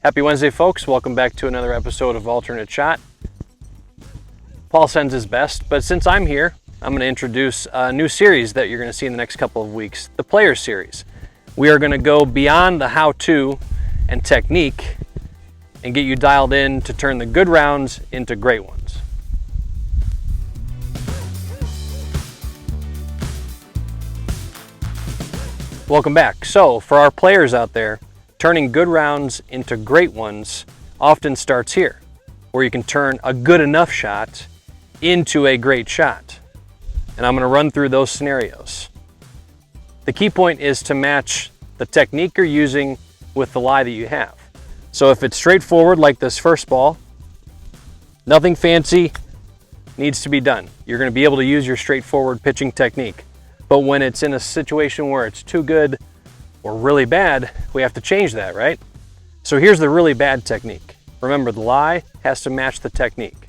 Happy Wednesday, folks. Welcome back to another episode of Alternate Shot. Paul sends his best, but since I'm here, I'm going to introduce a new series that you're going to see in the next couple of weeks, the Players Series. We are going to go beyond the how-to and technique and get you dialed in to turn the good rounds into great ones. Welcome back. So, for our players out there, turning good rounds into great ones often starts here, where you can turn a good enough shot into a great shot. And I'm going to run through those scenarios. The key point is to match the technique you're using with the lie that you have. So if it's straightforward like this first ball, nothing fancy needs to be done. You're going to be able to use your straightforward pitching technique. But when it's in a situation where it's too good or really bad, we have to change that, right? So here's the really bad technique. Remember, the lie has to match the technique.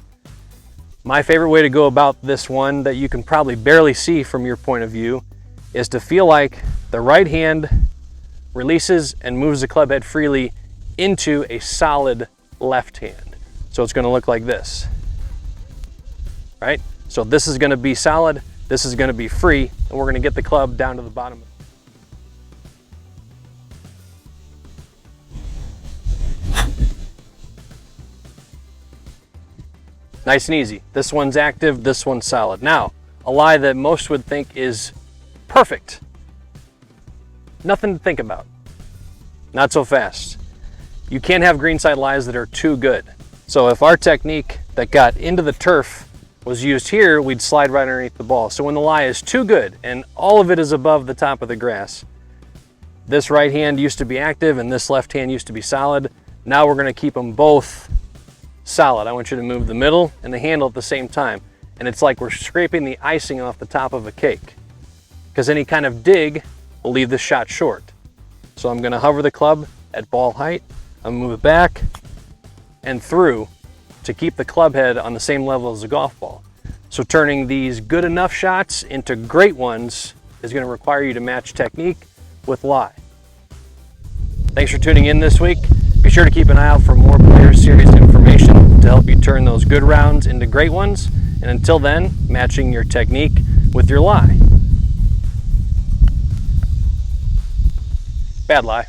My favorite way to go about this one that you can probably barely see from your point of view is to feel like the right hand releases and moves the club head freely into a solid left hand. So it's going to look like this, right? So this is going to be solid, this is going to be free, and we're going to get the club down to the bottom. Nice and easy. This one's active, this one's solid. Now, a lie that most would think is perfect. Nothing to think about. Not so fast. You can't have greenside lies that are too good. So if our technique that got into the turf was used here, we'd slide right underneath the ball. So when the lie is too good and all of it is above the top of the grass, this right hand used to be active and this left hand used to be solid. Now we're going to keep them both solid. I want you to move the middle and the handle at the same time. And it's like we're scraping the icing off the top of a cake, because any kind of dig will leave the shot short. So I'm going to hover the club at ball height. I'm going to move it back and through to keep the club head on the same level as the golf ball. So turning these good enough shots into great ones is going to require you to match technique with lie. Thanks for tuning in this week. Be sure to keep an eye out for more Players Series information to help you turn those good rounds into great ones. And until then, matching your technique with your lie. Bad lie.